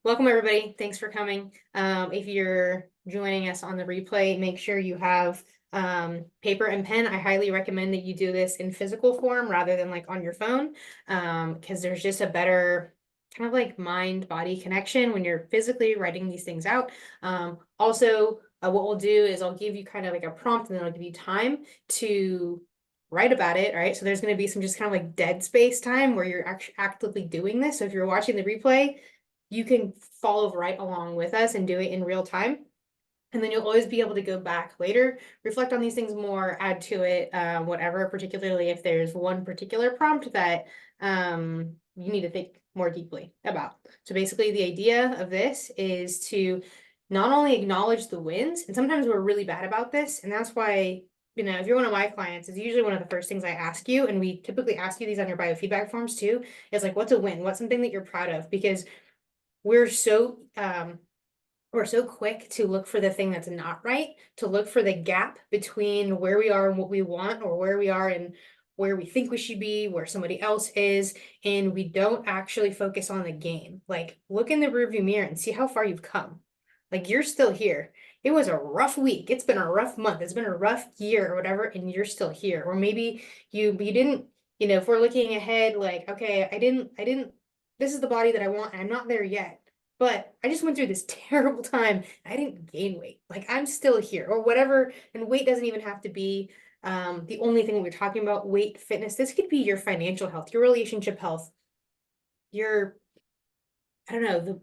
welcome everybody. Thanks for coming. If you're joining us on the replay, make sure you have paper and pen. I highly recommend that you do this in physical form rather than like on your phone, because there's just a better kind of like mind-body connection when you're physically writing these things out. Also, what we'll do is I'll give you kind of like a prompt and then I'll give you time to write about it, right? So there's going to be some just kind of like dead space time where you're actually actively doing this. So if you're watching the replay, you can follow right along with us and do it in real time. And then you'll always be able to go back later, reflect on these things more, add to it, whatever, particularly if there's one particular prompt that you need to think more deeply about. So basically the idea of this is to not only acknowledge the wins, and sometimes we're really bad about this, and that's why, if you're one of my clients, it's usually one of the first things I ask you, and we typically ask you these on your biofeedback forms too, is like, what's a win? What's something that you're proud of? Because we're so quick to look for the thing that's not right, to look for the gap between where we are and what we want, or where we are and where we think we should be, where somebody else is, and we don't actually focus on the gain. Like, look in the rearview mirror and see how far you've come. Like, you're still here. It was a rough week. It's been a rough month. It's been a rough year or whatever, and you're still here. Or maybe you didn't, if we're looking ahead, like, okay, I didn't, this is the body that I want, and I'm not there yet. But I just went through this terrible time. I didn't gain weight. Like, I'm still here or whatever. And weight doesn't even have to be the only thing we're talking about. Weight, fitness. This could be your financial health, your relationship health, your, I don't know, the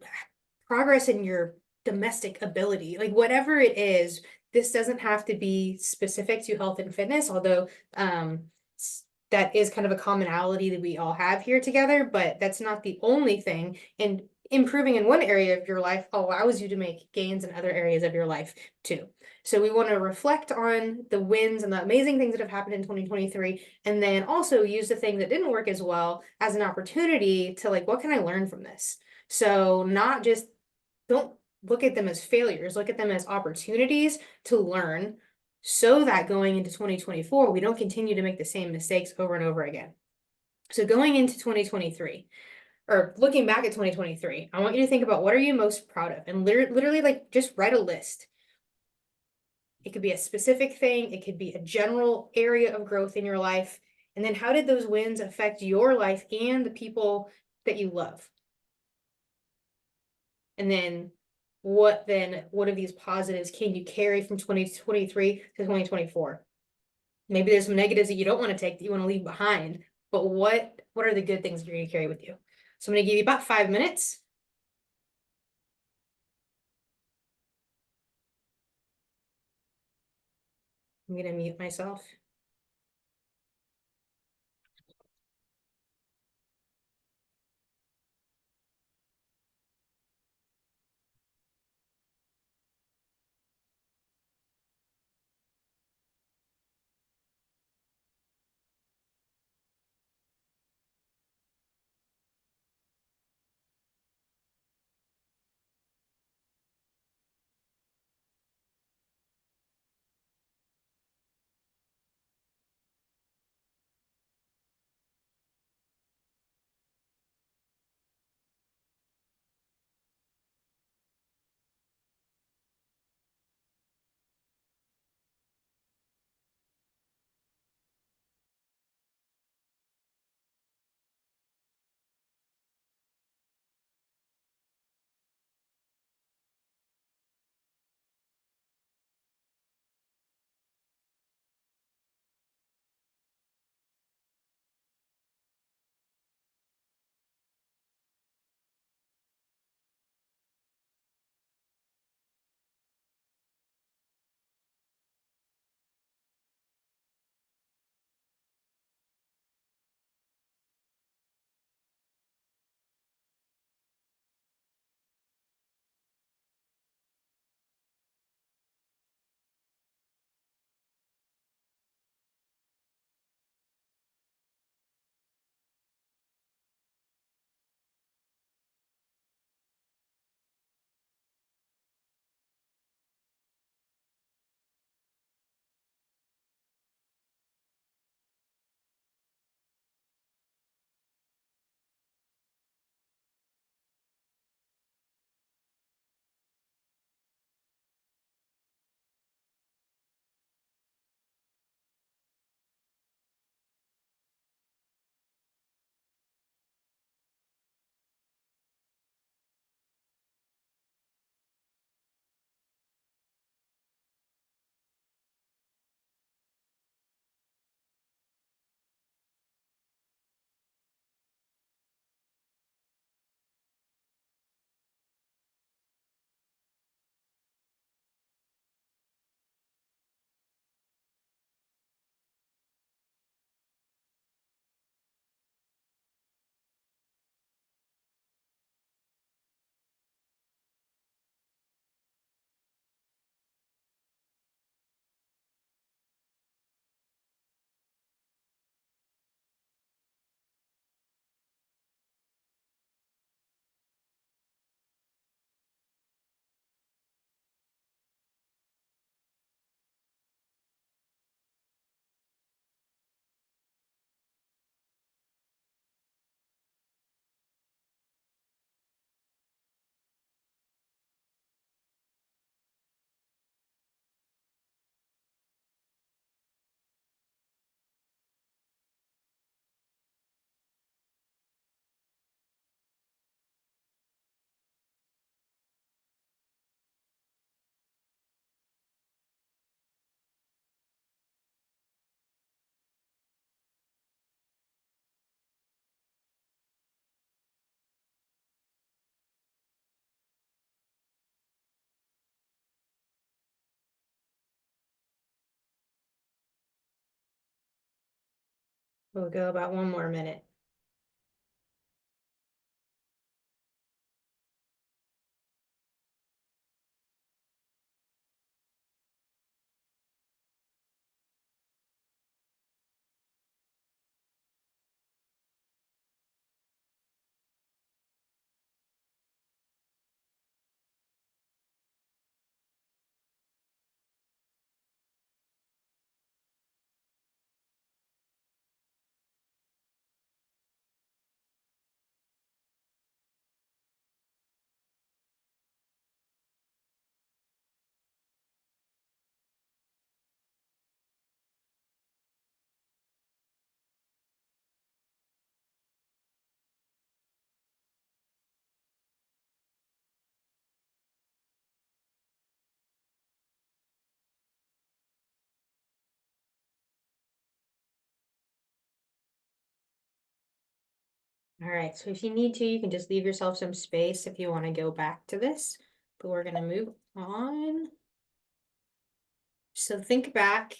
progress in your domestic ability, like whatever it is. This doesn't have to be specific to health and fitness, although that is kind of a commonality that we all have here together, but that's not the only thing. And improving in one area of your life allows you to make gains in other areas of your life too. So we want to reflect on the wins and the amazing things that have happened in 2023, and then also use the things that didn't work as well as an opportunity to, like, what can I learn from this? So not just, don't look at them as failures, look at them as opportunities to learn, so that going into 2024, we don't continue to make the same mistakes over and over again. So going into 2023, or looking back at 2023, I want you to think about, what are you most proud of? And literally, like, just write a list. It could be a specific thing, it could be a general area of growth in your life. And then how did those wins affect your life and the people that you love? And then what of these positives can you carry from 2023 to 2024? Maybe there's some negatives that you don't want to take, that you want to leave behind, but what are the good things you're going to carry with you? So I'm going to give you about 5 minutes. I'm going to mute myself. We'll go about 1 more minute. All right, so if you need to, you can just leave yourself some space if you want to go back to this, but we're gonna move on. So think back,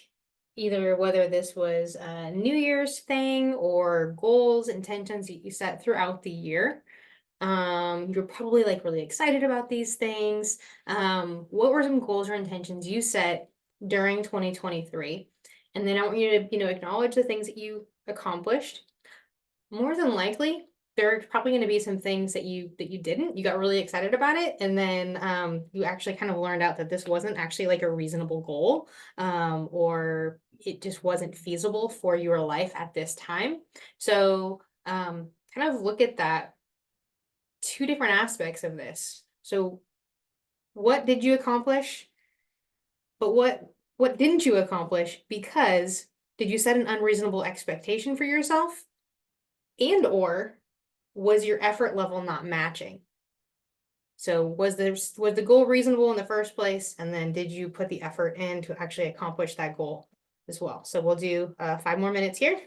either whether this was a New Year's thing or goals, intentions that you set throughout the year. You're probably like really excited about these things. What were some goals or intentions you set during 2023? And then I want you to, acknowledge the things that you accomplished. More than likely, there are probably going to be some things that you didn't. You got really excited about it, and then you actually kind of learned out that this wasn't actually like a reasonable goal, or it just wasn't feasible for your life at this time. So kind of look at that two different aspects of this. So what did you accomplish? But what didn't you accomplish because did you set an unreasonable expectation for yourself? And or was your effort level not matching? So was the goal reasonable in the first place? And then did you put the effort in to actually accomplish that goal as well? So we'll do 5 more minutes here.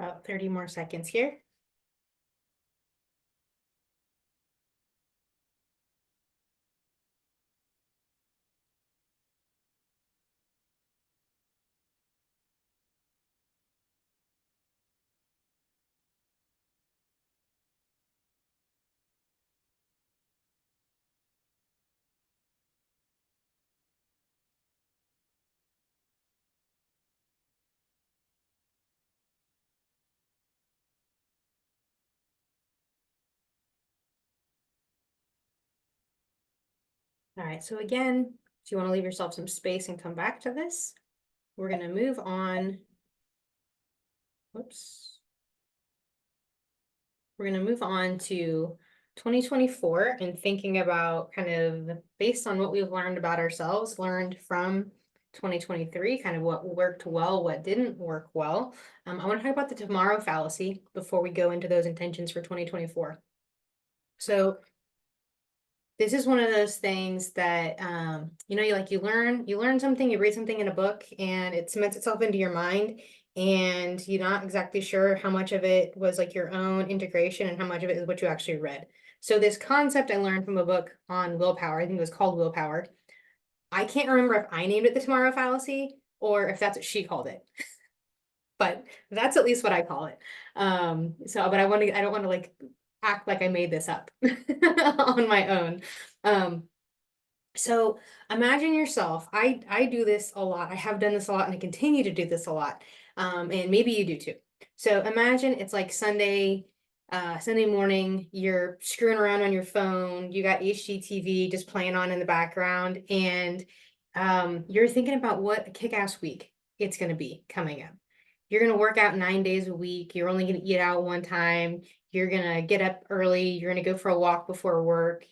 About 30 more seconds here. All right, so again, if you want to leave yourself some space and come back to this, we're going to move on. Whoops. We're going to move on to 2024 and thinking about kind of based on what we've learned about ourselves, learned from 2023, kind of what worked well, what didn't work well. I want to talk about the tomorrow fallacy before we go into those intentions for 2024. So this is one of those things that you learn something, you read something in a book, and it cements itself into your mind, and you're not exactly sure how much of it was like your own integration and how much of it is what you actually read. So this concept I learned from a book on willpower, I think it was called Willpower. I can't remember if I named it the tomorrow fallacy or if that's what she called it, but that's at least what I call it. But I don't want to like act like I made this up on my own. Um, so imagine yourself, I do this a lot. I have done this a lot and I continue to do this a lot. And maybe you do too. So imagine it's like Sunday morning, you're screwing around on your phone, you got HGTV just playing on in the background, and you're thinking about what a kick-ass week it's gonna be coming up. You're gonna work out 9 days a week, you're only gonna eat out one time, you're gonna get up early, you're gonna go for a walk before work,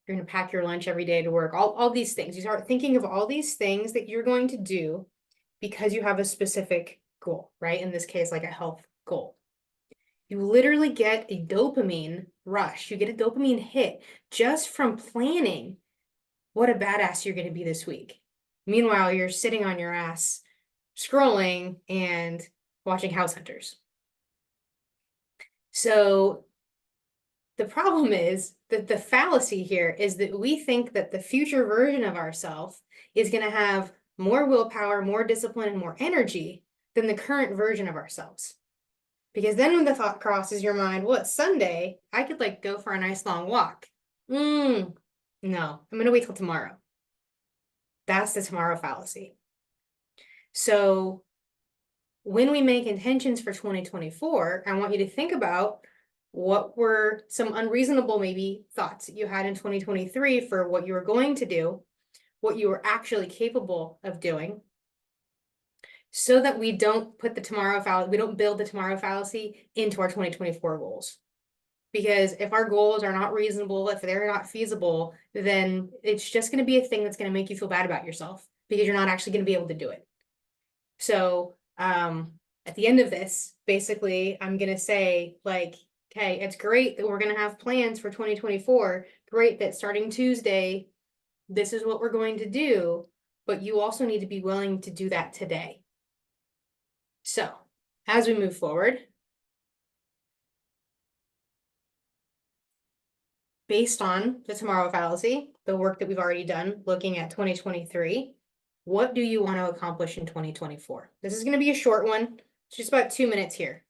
you're going to pack your lunch every day to work, all these things. You start thinking of all these things that you're going to do because you have a specific goal, right? In this case, like a health goal. You literally get a dopamine rush. You get a dopamine hit just from planning what a badass you're going to be this week. Meanwhile, you're sitting on your ass, scrolling and watching House Hunters. So the problem is that the fallacy here is that we think that the future version of ourselves is going to have more willpower, more discipline, and more energy than the current version of ourselves. Because then when the thought crosses your mind, well, it's Sunday, I could like go for a nice long walk. No, I'm going to wait till tomorrow. That's the tomorrow fallacy. So when we make intentions for 2024, I want you to think about what were some unreasonable maybe thoughts that you had in 2023 for what you were going to do, what you were actually capable of doing, so that we don't put the tomorrow fallacy, we don't build the tomorrow fallacy into our 2024 goals. Because if our goals are not reasonable, if they're not feasible, then it's just going to be a thing that's going to make you feel bad about yourself because you're not actually going to be able to do it. So at the end of this, basically, I'm going to say like, okay, it's great that we're going to have plans for 2024. Great that starting Tuesday, this is what we're going to do, but you also need to be willing to do that today. So as we move forward, based on the tomorrow fallacy, the work that we've already done looking at 2023, what do you want to accomplish in 2024? This is going to be a short one. It's just about 2 minutes here.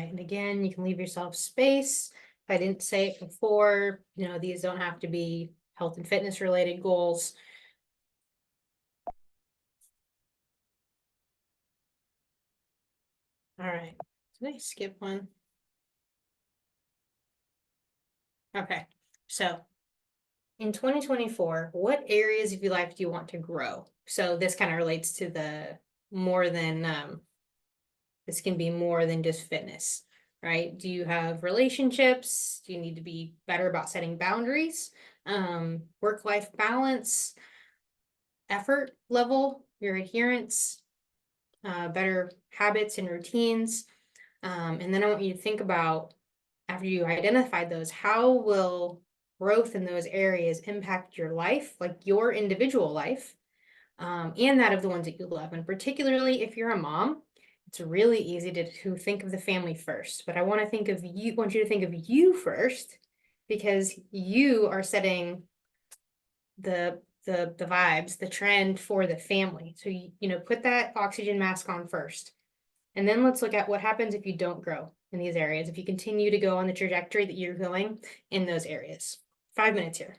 And again, you can leave yourself space. If I didn't say it before, these don't have to be health and fitness related goals. All right, did I skip one? Okay, so in 2024, what areas of your life do you want to grow? So this kind of relates to the more than, this can be more than just fitness, right? Do you have relationships? Do you need to be better about setting boundaries? Work-life balance, effort level, your adherence, better habits and routines. And then I want you to think about, after you identified those, how will growth in those areas impact your life, like your individual life, and that of the ones that you love. And particularly if you're a mom, it's really easy to think of the family first. But I want you to think of you first, because you are setting the vibes, the trend for the family. So put that oxygen mask on first. And then let's look at what happens if you don't grow in these areas, if you continue to go on the trajectory that you're going in those areas. 5 minutes here.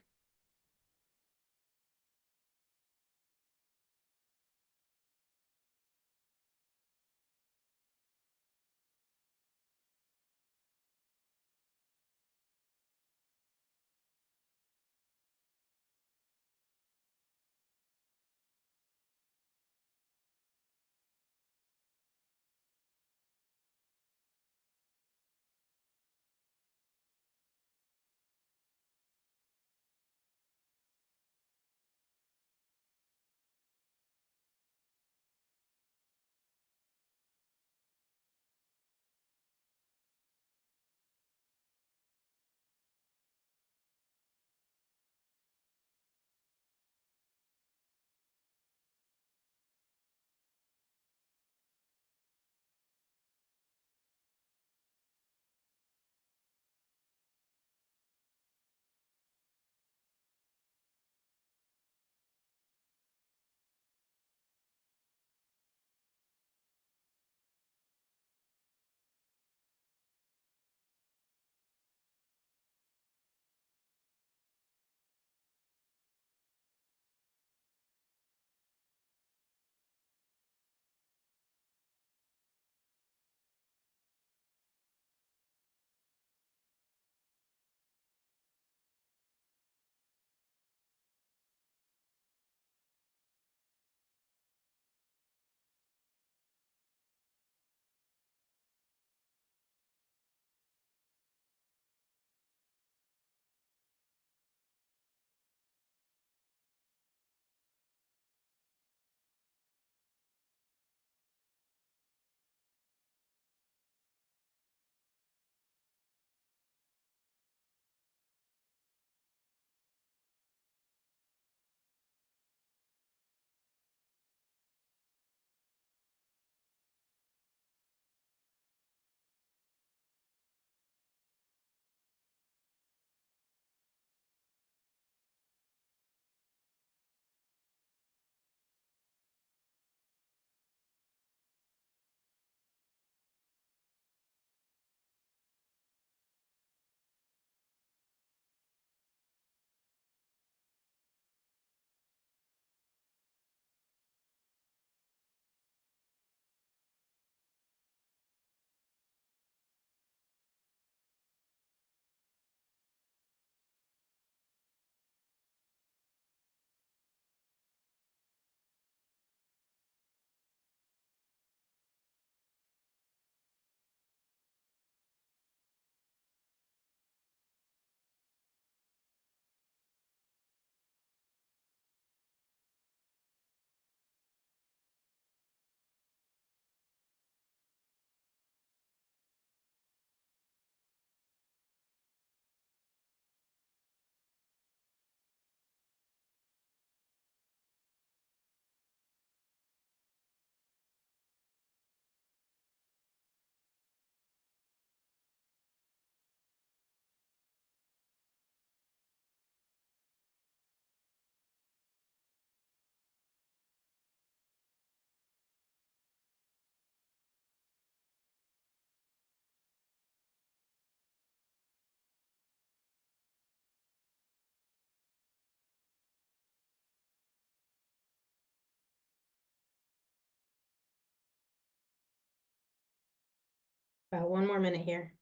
About 1 more minute here.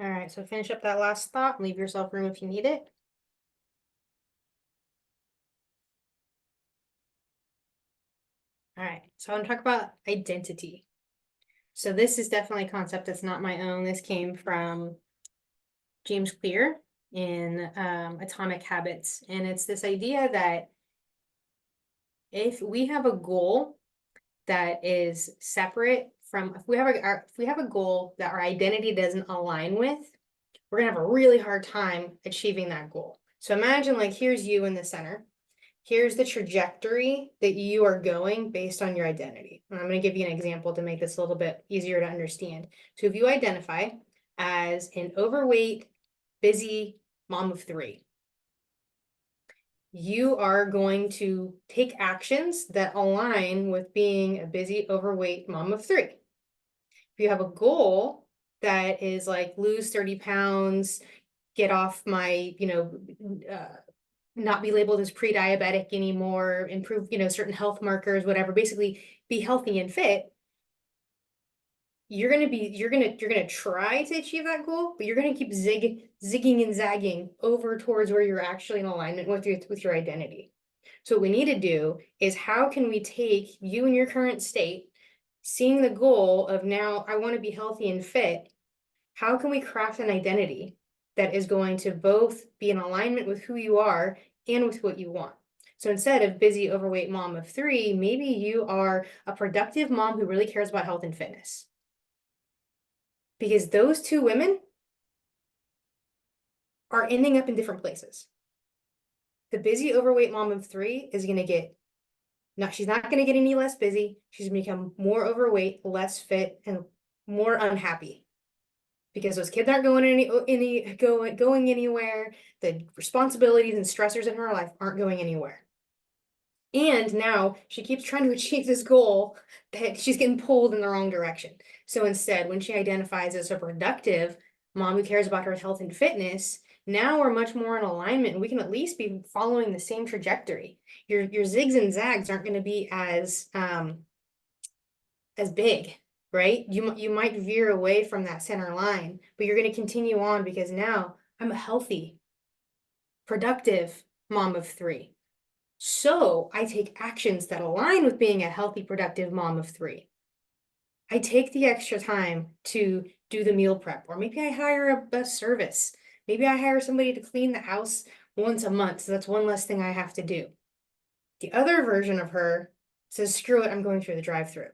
All right, so finish up that last thought, leave yourself room if you need it. All right, so I want to talk about identity. So this is definitely a concept that's not my own. This came from James Clear in Atomic Habits. And it's this idea that if we have a goal that is separate from, if we have a goal that our identity doesn't align with, we're gonna have a really hard time achieving that goal. So imagine like, here's you in the center. Here's the trajectory that you are going based on your identity. And I'm going to give you an example to make this a little bit easier to understand. So if you identify as an overweight, busy mom of three, you are going to take actions that align with being a busy, overweight mom of three. If you have a goal that is like lose 30 pounds, get off my, not be labeled as pre-diabetic anymore, improve, certain health markers, whatever, basically be healthy and fit, you're gonna try to achieve that goal, but you're gonna keep zigging and zagging over towards where you're actually in alignment with your identity. So what we need to do is, how can we take you in your current state, seeing the goal of now I want to be healthy and fit, how can we craft an identity that is going to both be in alignment with who you are and with what you want? So instead of busy, overweight mom of three, maybe you are a productive mom who really cares about health and fitness. Because those two women are ending up in different places. The busy, overweight mom of three is going to get, no, she's not going to get any less busy. She's going to become more overweight, less fit, and more unhappy. Because those kids aren't going anywhere. The responsibilities and stressors in her life aren't going anywhere. And now she keeps trying to achieve this goal that she's getting pulled in the wrong direction. So instead, when she identifies as a productive mom who cares about her health and fitness, now we're much more in alignment, and we can at least be following the same trajectory. Your zigs and zags aren't going to be as big, right? You might veer away from that center line, but you're going to continue on because now I'm a healthy, productive mom of three. So I take actions that align with being a healthy, productive mom of three. I take the extra time to do the meal prep, or maybe I hire a service. Maybe I hire somebody to clean the house once a month. So that's one less thing I have to do. The other version of her says, screw it, I'm going through the drive-through.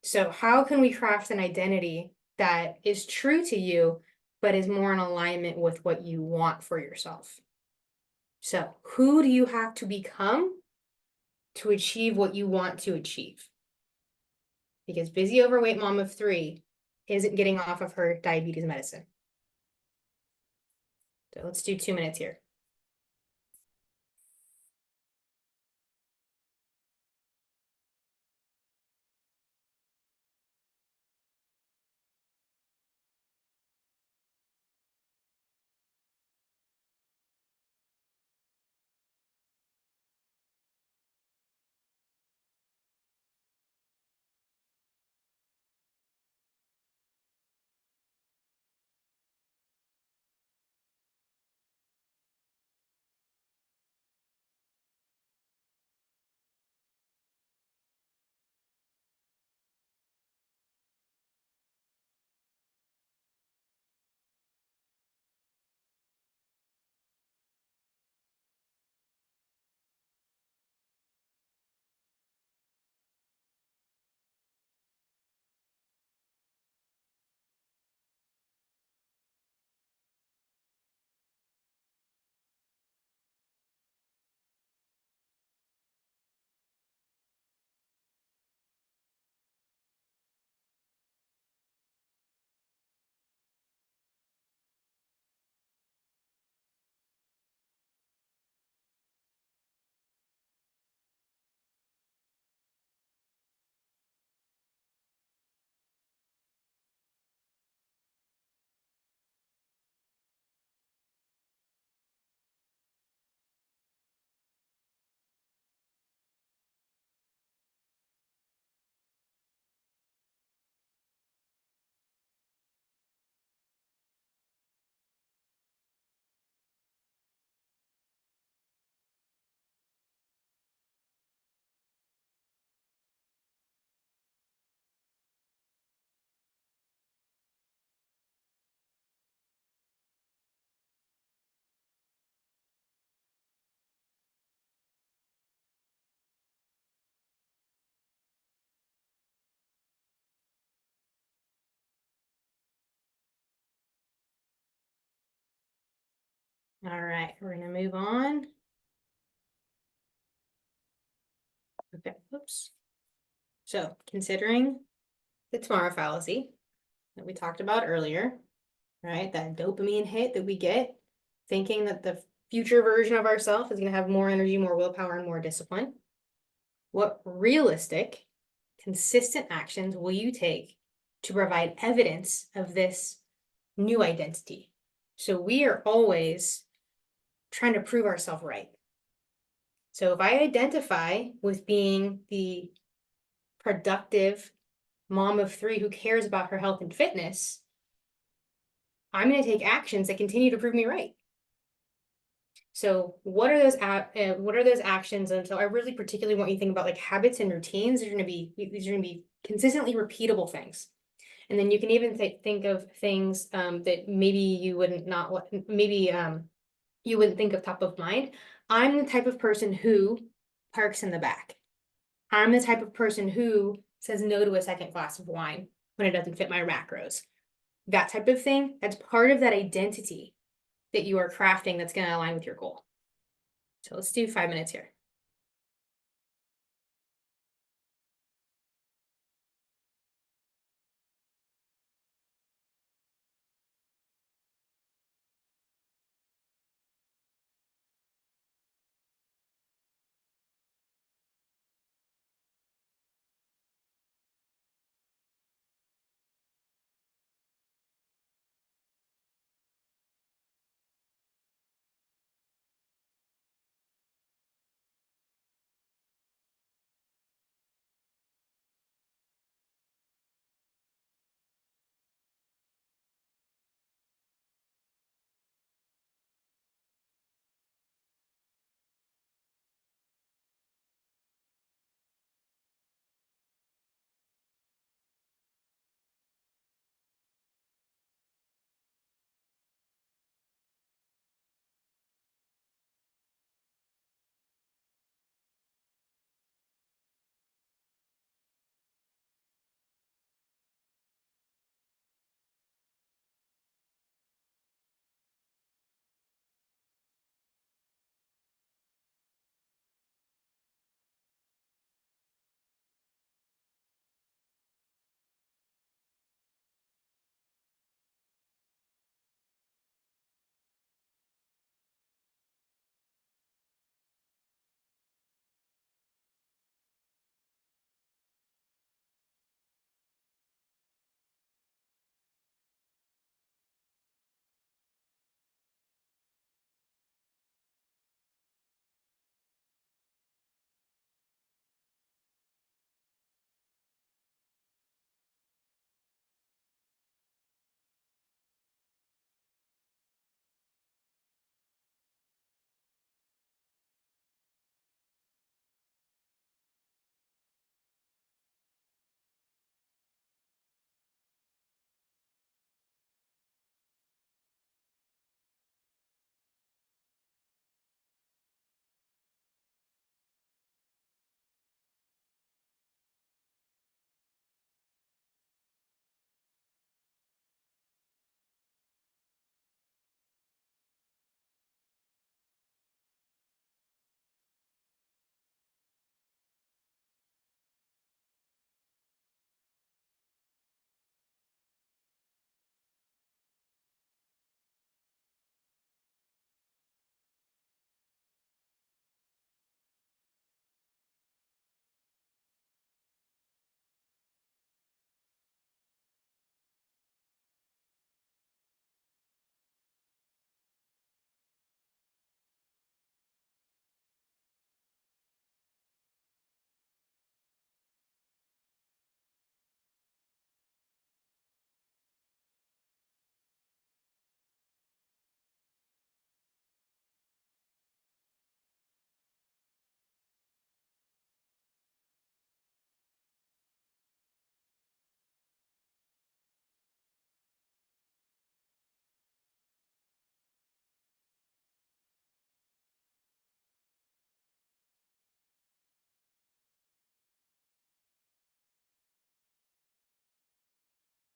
So how can we craft an identity that is true to you, but is more in alignment with what you want for yourself? So who do you have to become to achieve what you want to achieve? Because busy, overweight mom of three isn't getting off of her diabetes medicine. So let's do 2 minutes here. All right, we're gonna move on. Okay, oops. So considering the tomorrow fallacy that we talked about earlier, right? That dopamine hit that we get thinking that the future version of ourselves is going to have more energy, more willpower, and more discipline. What realistic, consistent actions will you take to provide evidence of this new identity? So we are always trying to prove ourselves right. So if I identify with being the productive mom of three who cares about her health and fitness, I'm going to take actions that continue to prove me right. So what are those actions? And so I really particularly want you to think about like habits and routines. These are going to be consistently repeatable things. And then you can even think of things that maybe you wouldn't not maybe you wouldn't think of top of mind. I'm the type of person who parks in the back. I'm the type of person who says no to a second glass of wine when it doesn't fit my macros. That type of thing, that's part of that identity that you are crafting that's going to align with your goal. So let's do 5 minutes here.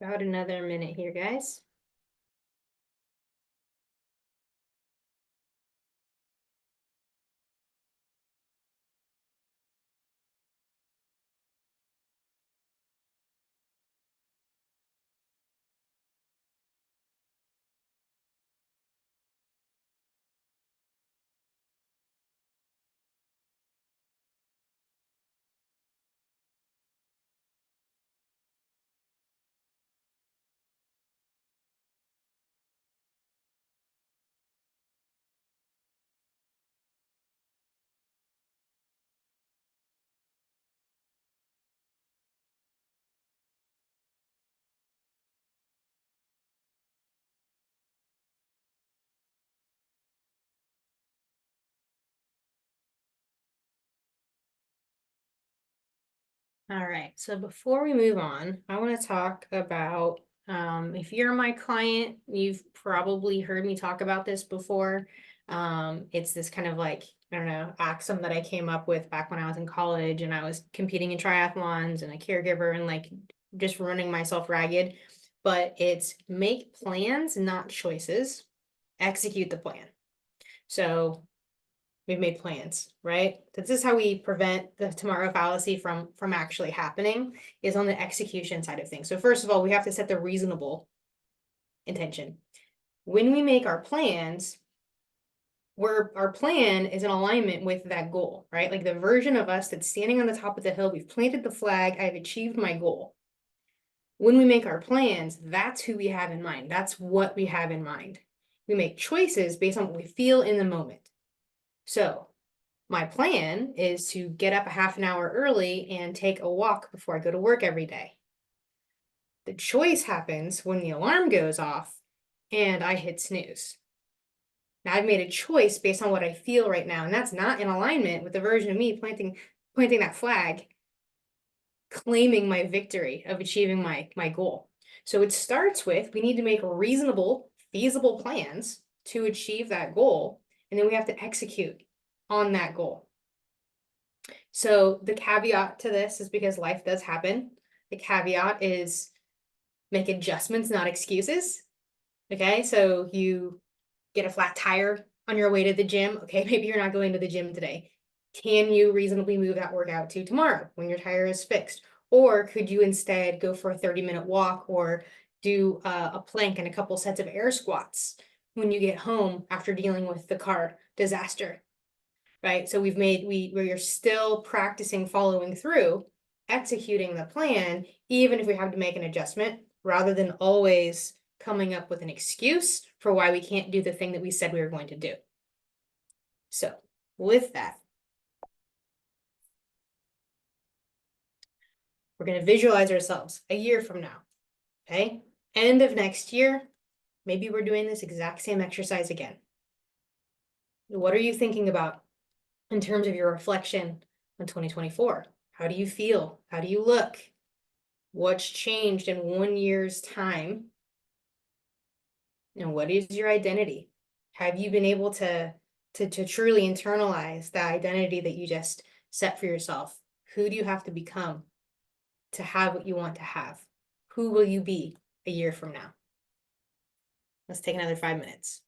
About another minute here, guys. All right. So before we move on, I want to talk about if you're my client, you've probably heard me talk about this before. It's this kind of like, I don't know, axiom that I came up with back when I was in college and I was competing in triathlons and a caregiver and like just running myself ragged. But it's make plans, not choices. Execute the plan. So we've made plans, right? This is how we prevent the tomorrow fallacy from actually happening, is on the execution side of things. So first of all, we have to set the reasonable intention. When we make our plans, where our plan is in alignment with that goal, right? Like the version of us that's standing on the top of the hill, we've planted the flag, I've achieved my goal. When we make our plans, that's who we have in mind. That's what we have in mind. We make choices based on what we feel in the moment. So my plan is to get up a half an hour early and take a walk before I go to work every day. The choice happens when the alarm goes off and I hit snooze. Now I've made a choice based on what I feel right now, and that's not in alignment with the version of me planting that flag, claiming my victory of achieving my goal. So it starts with we need to make reasonable, feasible plans to achieve that goal, and then we have to execute on that goal. So the caveat to this is because life does happen. The caveat is make adjustments, not excuses. Okay, so you get a flat tire on your way to the gym. Okay, maybe you're not going to the gym today. Can you reasonably move that workout to tomorrow when your tire is fixed? Or could you instead go for a 30-minute walk or do a plank and a couple sets of air squats when you get home after dealing with the car disaster? Right? So we're still practicing following through, executing the plan, even if we have to make an adjustment, rather than always coming up with an excuse for why we can't do the thing that we said we were going to do. So with that, we're going to visualize ourselves a year from now. Okay. End of next year, maybe we're doing this exact same exercise again. What are you thinking about in terms of your reflection on 2024? How do you feel? How do you look? What's changed in 1 year's time? And what is your identity? Have you been able to truly internalize the identity that you just set for yourself? Who do you have to become to have what you want to have? Who will you be a year from now? Let's take another 5 minutes.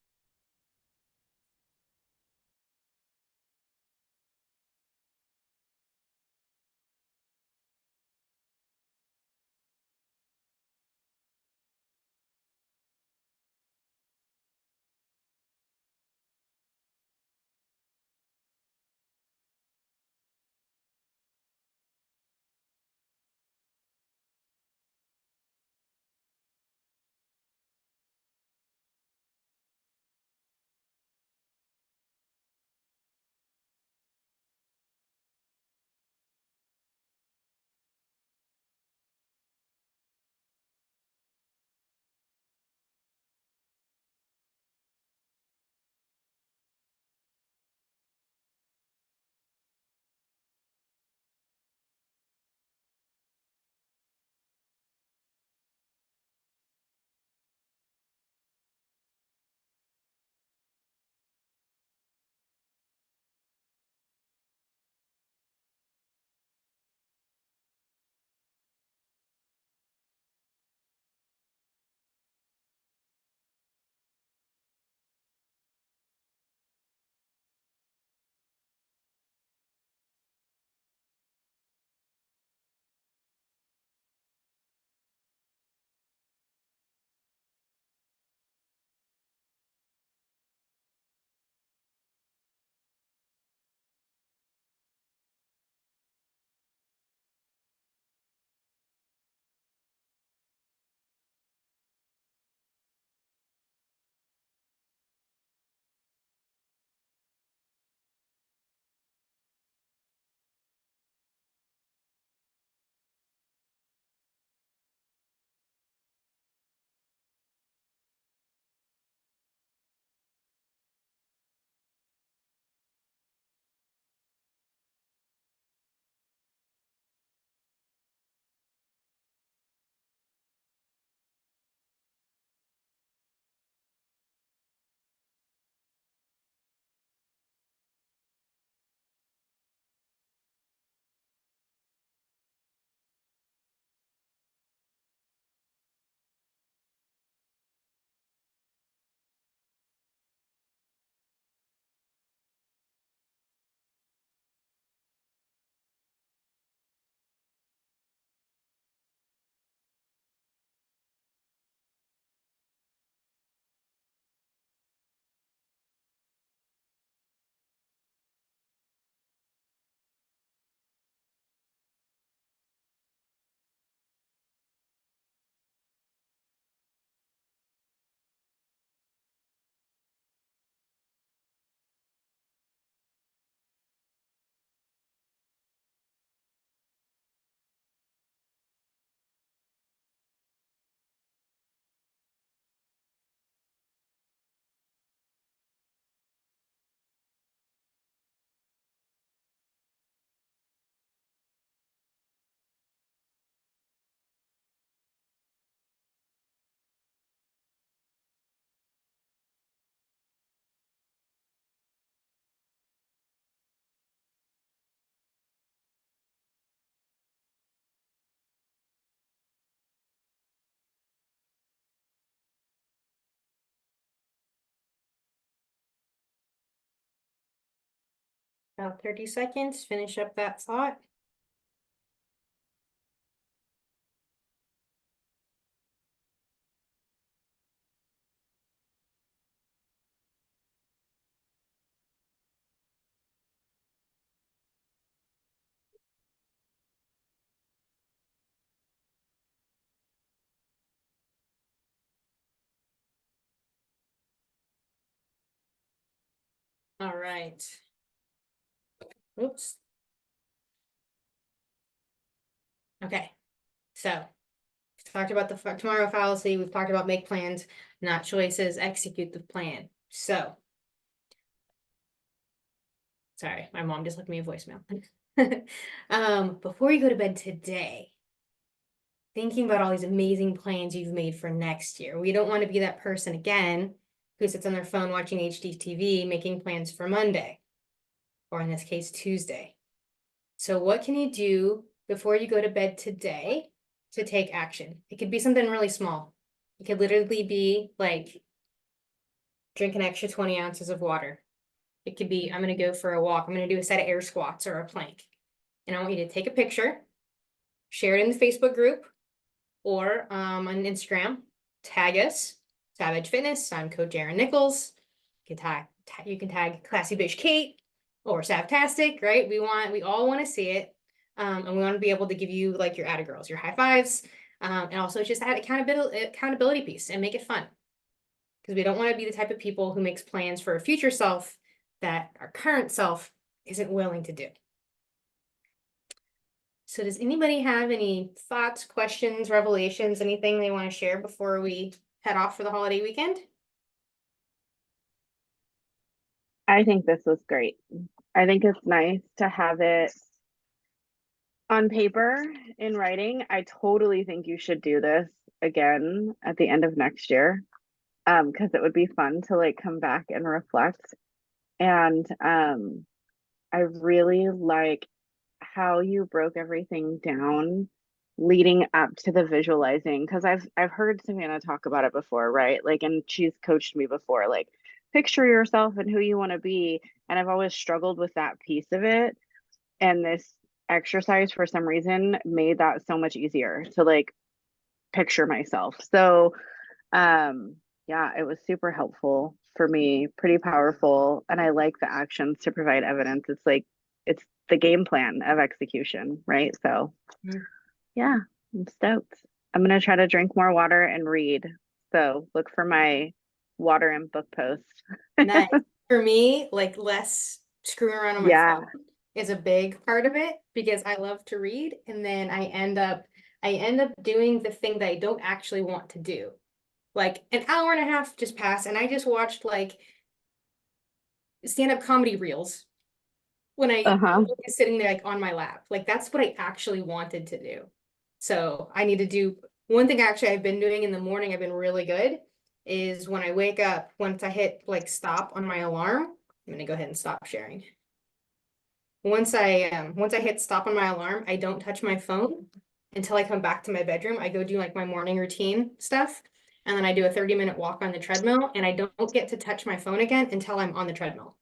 About 30 seconds, finish up that thought. All right. Oops. Okay. So we've talked about the tomorrow fallacy. We've talked about make plans, not choices, execute the plan. So, sorry, my mom just left me a voicemail. Before you go to bed today, thinking about all these amazing plans you've made for next year. We don't want to be that person again who sits on their phone watching HDTV, making plans for Monday, or in this case, Tuesday. So what can you do before you go to bed today to take action? It could be something really small. It could literally be like drink an extra 20 ounces of water. It could be, I'm going to go for a walk. I'm going to do a set of air squats or a plank. And I want you to take a picture, share it in the Facebook group or on Instagram, tag us, Savage Fitness. I'm Coach Erin Nichols. You can tag Classy Bitch Kate or Savtastic, right? We all want to see it. And we want to be able to give you like your atta girls, your high fives, and also just add accountability piece and make it fun. Because we don't want to be the type of people who makes plans for a future self that our current self isn't willing to do. So does anybody have any thoughts, questions, revelations, anything they want to share before we head off for the holiday weekend? I think this was great. I think it's nice to have it on paper in writing. I totally think you should do this again at the end of next year. Because it would be fun to like come back and reflect. And I really like how you broke everything down leading up to the visualizing, because I've heard Savannah talk about it before, right? Like, and she's coached me before, like picture yourself and who you want to be. And I've always struggled with that piece of it. And this exercise for some reason made that so much easier to like picture myself. So yeah, it was super helpful for me, pretty powerful. And I like the actions to provide evidence. It's like, it's the game plan of execution, right? So, yeah, I'm stoked. I'm going to try to drink more water and read. So, look for my water and book post. Nice. For me, like less screwing around on my Yeah. phone is a big part of it because I love to read and then I end up doing the thing that I don't actually want to do. Like an hour and a half just passed and I just watched like stand-up comedy reels when I Uh-huh. was sitting there like on my lap. Like that's what I actually wanted to do. So I need to do one thing actually I've been doing in the morning, I've been really good, is when I wake up, once I hit like stop on my alarm, I'm gonna go ahead and stop sharing. Once I hit stop on my alarm, I don't touch my phone until I come back to my bedroom. I go do like my morning routine stuff, and then I do a 30-minute walk on the treadmill, and I don't get to touch my phone again until I'm on the treadmill.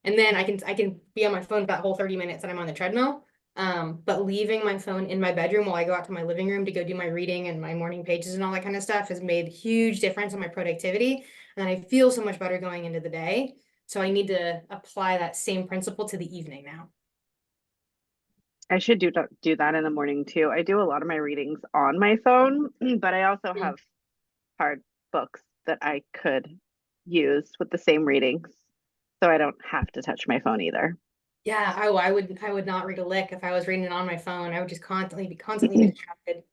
And then I can be on my phone for that whole 30 minutes that I'm on the treadmill. But leaving my phone in my bedroom while I go out to my living room to go do my reading and my morning pages and all that kind of stuff has made huge difference in my productivity. And I feel so much better going into the day. So I need to apply that same principle to the evening now. I should do that in the morning too. I do a lot of my readings on my phone, but I also Mm. have hard books that I could use with the same readings. So I don't have to touch my phone either. Yeah, I would not read a lick if I was reading it on my phone. I would just constantly be distracted.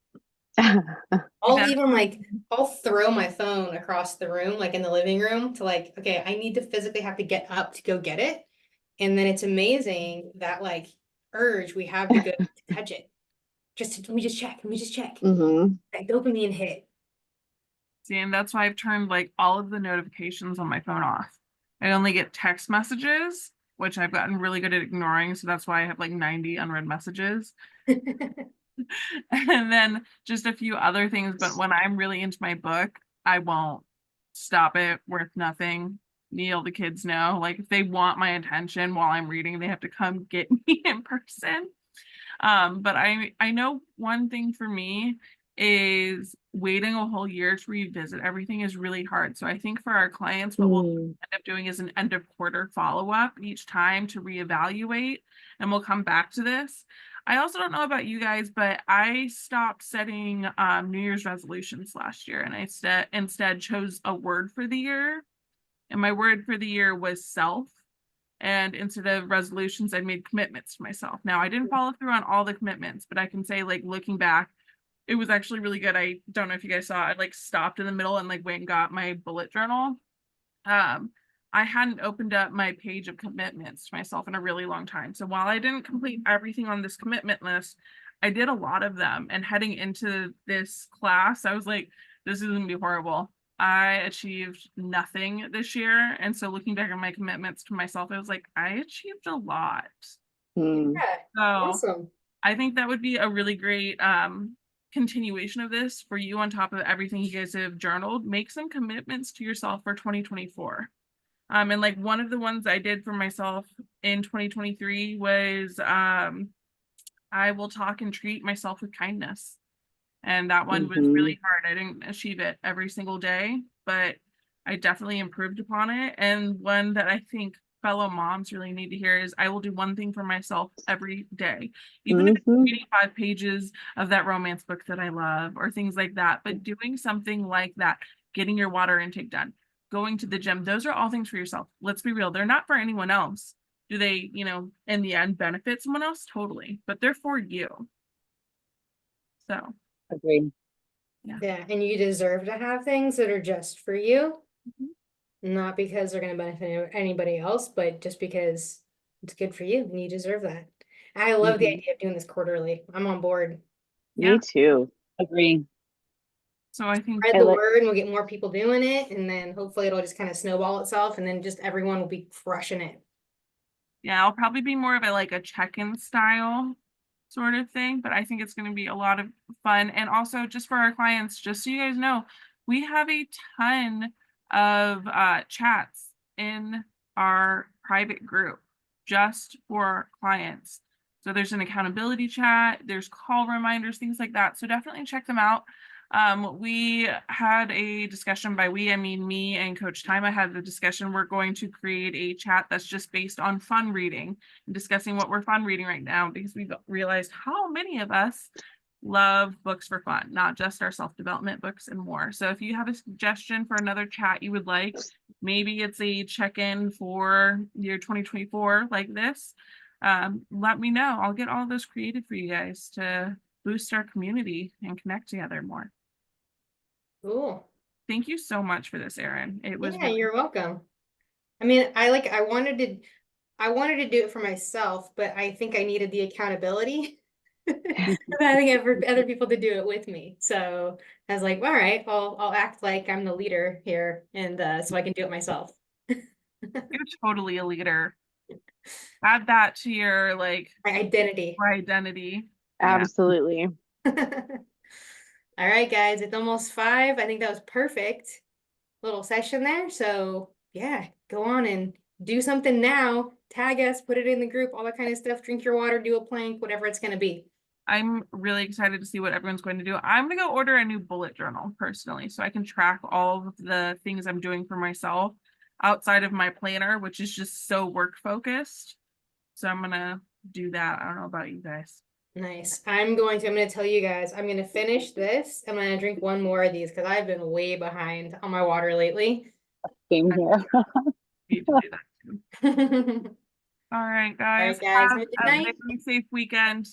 I'll That even like I'll throw my phone across the room, like in the living room, to like, okay, I need to physically have to get up to go get it. And then it's amazing that like urge we have to go to touch it. Let me just check. Let me just check. Hmm. That dopamine hit. See, and that's why I've turned like all of the notifications on my phone off. I only get text messages, which I've gotten really good at ignoring. So that's why I have like 90 unread messages. And then just a few other things. But when I'm really into my book, I won't stop it worth nothing. Neil, the kids know, like if they want my attention while I'm reading, they have to come get me in person. But I know one thing for me is waiting a whole year to revisit everything is really hard. So I think for our clients, what we'll end up doing is an end of quarter follow-up each time to reevaluate, and we'll come back to this. I also don't know about you guys, but I stopped setting New Year's resolutions last year, and I instead chose a word for the year. And my word for the year was self. And instead of resolutions, I made commitments to myself. Now, I didn't follow through on all the commitments, but I can say, like, looking back, it was actually really good. I don't know if you guys saw, I like stopped in the middle and like went and got my bullet journal. I hadn't opened up my page of commitments to myself in a really long time. So while I didn't complete everything on this commitment list, I did a lot of them. And heading into this class, I was like, this is gonna be horrible. I achieved nothing this year. And so looking back on my commitments to myself, I was like, I achieved a lot. Mm. Yeah, So awesome. I think that would be a really great continuation of this for you on top of everything you guys have journaled. Make some commitments to yourself for 2024. And like one of the ones I did for myself in 2023 was I will talk and treat myself with kindness. And that one was really hard. I didn't achieve it every single day, but I definitely improved upon it. And one that I think fellow moms really need to hear is I will do one thing for myself every day, even if it's reading 5 pages of that romance book that I love or things like that. But doing something like that, getting your water intake done, going to the gym, those are all things for yourself. Let's be real, they're not for anyone else. Do they, in the end benefit someone else? Totally, but they're for you. So Agreed. Yeah, and you deserve to have things that are just for you, Mhm. not because they're going to benefit anybody else, but just because it's good for you and you deserve that. I love the idea of doing this quarterly. I'm on board. Yeah. Me too. Agree. So I think Spread the word and we'll get more people doing it, and then hopefully it'll just kind of snowball itself, and then just everyone will be crushing it. yeah, I'll probably be more of a check-in style sort of thing, but I think it's going to be a lot of fun. And also just for our clients, just so you guys know, we have a ton of chats in our private group just for clients. So there's an accountability chat, there's call reminders, things like that. So definitely check them out. We had a discussion, by we, I mean me and Coach Tima had the discussion. We're going to create a chat that's just based on fun reading and discussing what we're fun reading right now, because we've realized how many of us love books for fun, not just our self-development books and more. So if you have a suggestion for another chat you would like, maybe it's a check-in for year 2024 like this, let me know. I'll get all those created for you guys to boost our community and connect together more. Cool. Thank you so much for this, Erin. It was Yeah, you're welcome. I mean, I wanted to do it for myself, but I think I needed the accountability. I think for other people to do it with me. So I was like, all right, I'll act like I'm the leader here, and so I can do it myself. You're totally a leader. Add that to your My identity. identity. Absolutely. All right, guys, it's almost 5. I think that was perfect little session there. So yeah, go on and do something now. Tag us, put it in the group, all that kind of stuff. Drink your water, do a plank, whatever it's going to be. I'm really excited to see what everyone's going to do. I'm going to go order a new bullet journal personally, so I can track all of the things I'm doing for myself outside of my planner, which is just so work focused. So I'm going to do that. I don't know about you guys. Nice. I'm going to tell you guys, I'm going to finish this. I'm going to drink one more of these because I've been way behind on my water lately. Same here. Need to do that too. All right, guys. All right, guys. Have Have a good a night. very safe weekend.